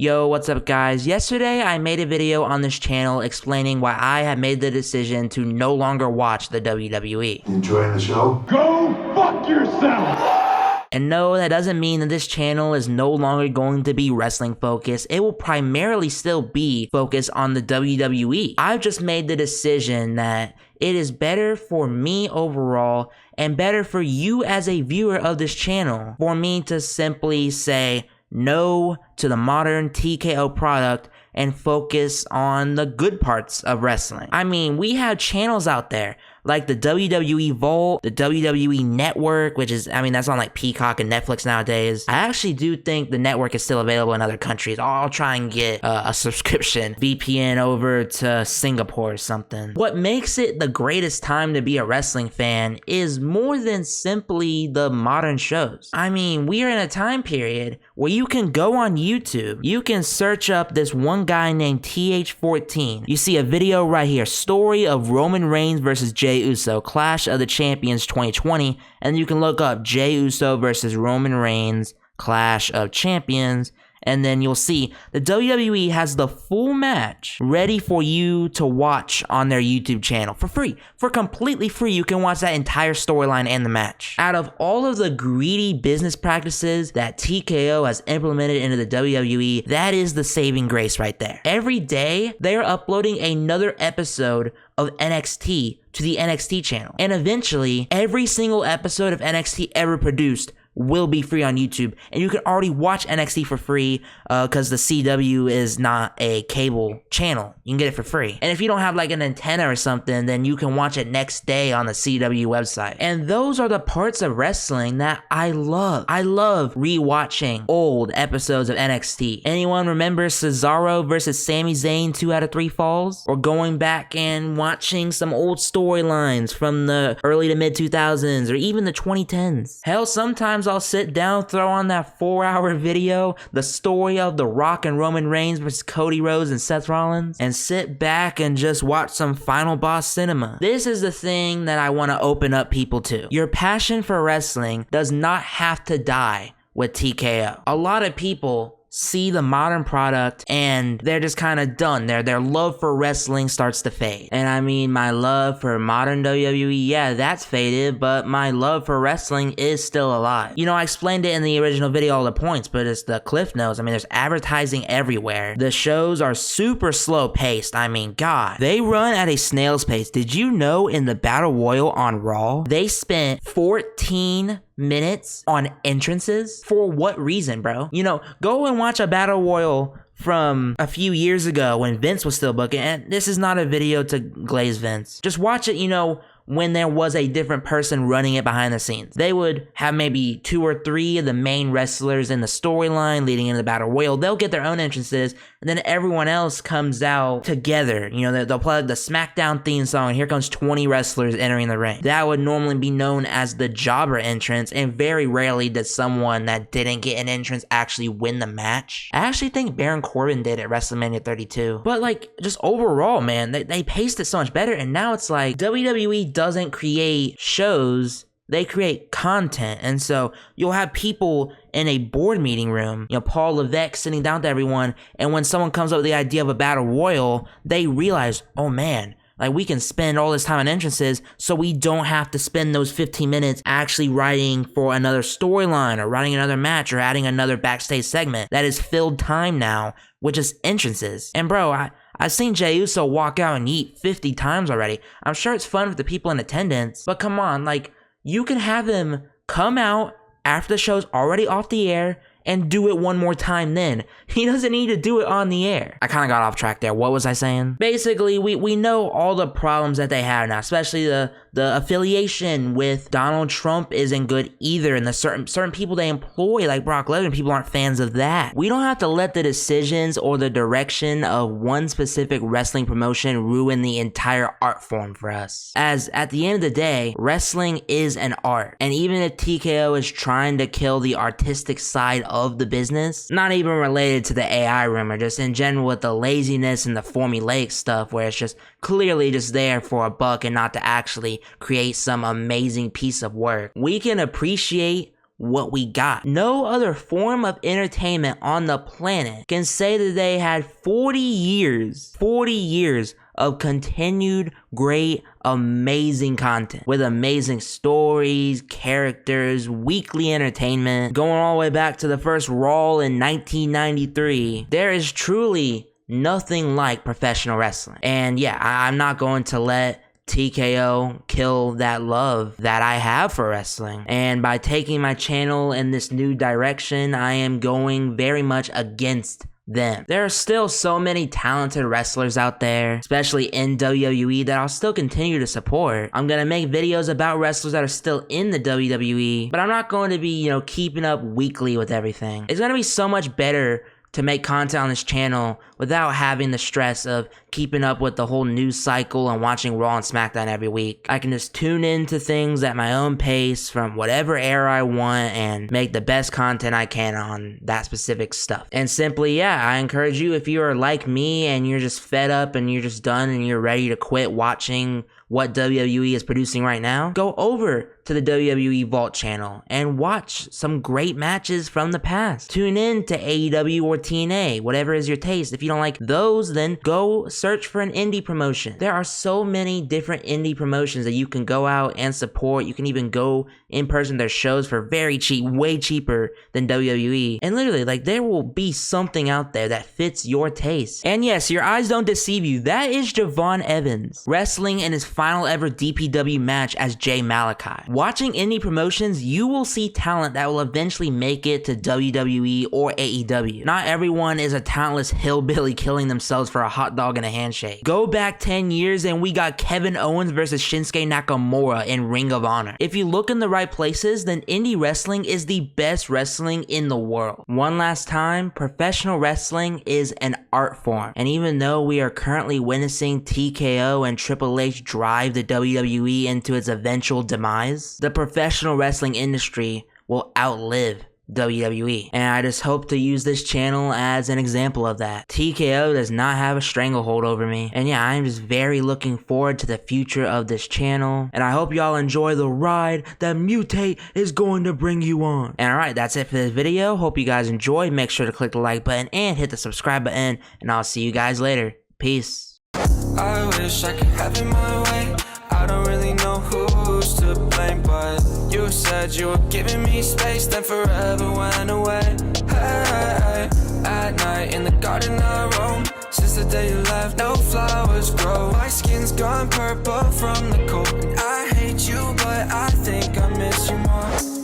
Yo, what's up guys? Yesterday I made a video on this channel explaining why I have made the decision to no longer watch the WWE. Enjoying the show? Go fuck yourself! And no, that doesn't mean that this channel is no longer going to be wrestling focused. It will primarily still be focused on the WWE. I've just made the decision that it is better for me overall and better for you as a viewer of this channel for me to simply say no to the modern TKO product and focus on the good parts of wrestling. I mean, we have channels out there like the WWE Vault, the WWE Network, which is, I mean, that's on like Peacock and Netflix nowadays. I actually do think the network is still available in other countries. I'll try and get a subscription VPN over to Singapore or something. What makes it the greatest time to be a wrestling fan is more than simply the modern shows. I mean, we are in a time period where you can go on YouTube, you can search up this one guy named TH14. You see a video right here, story of Roman Reigns versus Jey Uso, Clash of the Champions 2020, and you can look up Jey Uso versus Roman Reigns, Clash of Champions, and then you'll see the WWE has the full match ready for you to watch on their YouTube channel for free. For completely free, you can watch that entire storyline and the match. Out of all of the greedy business practices that TKO has implemented into the WWE, that is the saving grace right there. Every day, they're uploading another episode of NXT to the NXT channel. And eventually, every single episode of NXT ever produced will be free on YouTube, and you can already watch NXT for free because the CW is not a cable channel. You can get it for free. And if you don't have like an antenna or something, then you can watch it next day on the CW website. And those are the parts of wrestling that I love. I love rewatching old episodes of NXT. Anyone remember Cesaro versus Sami Zayn 2 out of 3 falls? Or going back and watching some old storylines from the early to mid 2000s or even the 2010s. Hell, sometimes I'll sit down, throw on that 4-hour video, the story of The Rock and Roman Reigns versus Cody Rhodes and Seth Rollins, and sit back and just watch some Final Boss cinema. This is the thing that I want to open up people to. Your passion for wrestling does not have to die with TKO. A lot of people see the modern product and they're just kind of done. Their love for wrestling starts to fade. And I mean, my love for modern WWE, yeah, that's faded, but my love for wrestling is still alive. You know, I explained it in the original video, all the points, but it's the cliff notes. I mean, there's advertising everywhere. The shows are super slow paced. I mean, God, they run at a snail's pace. Did you know in the Battle Royal on Raw, they spent 14 minutes on entrances? For what reason, bro? You know, go and watch a battle royal from a few years ago when Vince was still booking, and this is not a video to glaze Vince. Just watch it, you know, when there was a different person running it behind the scenes. They would have maybe 2 or 3 of the main wrestlers in the storyline leading into the battle royal. They'll get their own entrances, and then everyone else comes out together. You know, they'll play the SmackDown theme song, and here comes 20 wrestlers entering the ring. That would normally be known as the jobber entrance, and very rarely did someone that didn't get an entrance actually win the match. I actually think Baron Corbin did at WrestleMania 32. But like, just overall, man, they paced it so much better, and now it's like WWE doesn't create shows, they create content. And so you'll have people in a board meeting room, you know, Paul Levesque sitting down to everyone, and when someone comes up with the idea of a battle royal, they realize, oh man, like we can spend all this time on entrances, so we don't have to spend those 15 minutes actually writing for another storyline or writing another match or adding another backstage segment. That is filled time now with just entrances. And bro, I've seen Jey Uso walk out and eat 50 times already. I'm sure it's fun with the people in attendance, but come on, like, you can have him come out after the show's already off the air and do it one more time then. He doesn't need to do it on the air. I kind of got off track there. What was I saying? Basically, we know all the problems that they have now, especially the affiliation with Donald Trump isn't good either, and the certain people they employ, like Brock Lesnar, people aren't fans of that. We don't have to let the decisions or the direction of one specific wrestling promotion ruin the entire art form for us. As at the end of the day, wrestling is an art, and even if TKO is trying to kill the artistic side of the business, not even related to the AI rumor, just in general with the laziness and the formulaic stuff where it's just clearly just there for a buck and not to actually create some amazing piece of work. We can appreciate what we got. No other form of entertainment on the planet can say that they had 40 years of continued great, amazing content with amazing stories, characters, weekly entertainment, going all the way back to the first Raw in 1993. There is truly nothing like professional wrestling. And yeah, I'm not going to let TKO kill that love that I have for wrestling. And by taking my channel in this new direction, I am going very much against them. There are still so many talented wrestlers out there, especially in WWE, that I'll still continue to support. I'm gonna make videos about wrestlers that are still in the WWE, but I'm not going to be, keeping up weekly with everything. It's gonna be so much better to make content on this channel without having the stress of keeping up with the whole news cycle and watching Raw and SmackDown every week. I can just tune into things at my own pace from whatever era I want and make the best content I can on that specific stuff. And simply, I encourage you, if you are like me and you're just fed up and you're just done and you're ready to quit watching what WWE is producing right now, go over to the WWE Vault channel and watch some great matches from the past. Tune in to AEW or TNA, whatever is your taste. If you don't like those, then go search for an indie promotion. There are so many different indie promotions that you can go out and support. You can even go in person to their shows for very cheap, way cheaper than WWE. And literally, there will be something out there that fits your taste. And yes, your eyes don't deceive you. That is Javon Evans wrestling in his final ever DPW match as Jay Malachi. Watching indie promotions, you will see talent that will eventually make it to WWE or AEW. Not everyone is a talentless hillbilly killing themselves for a hot dog and a handshake. Go back 10 years and we got Kevin Owens versus Shinsuke Nakamura in Ring of Honor. If you look in the right places, then indie wrestling is the best wrestling in the world. One last time, professional wrestling is an art form. And even though we are currently witnessing TKO and Triple H drive the WWE into its eventual demise, the professional wrestling industry will outlive WWE. And I just hope to use this channel as an example of that. TKO does not have a stranglehold over me. And yeah, I'm just very looking forward to the future of this channel. And I hope y'all enjoy the ride that Mutate is going to bring you on. And alright, that's it for this video. Hope you guys enjoyed. Make sure to click the like button and hit the subscribe button. And I'll see you guys later. Peace. I wish I could have it my way. I don't really know who's to blame, but you said you were giving me space, then forever went away. Hey, at night in the garden I roam. Since the day you left, no flowers grow. My skin's gone purple from the cold, and I hate you, but I think I miss you more.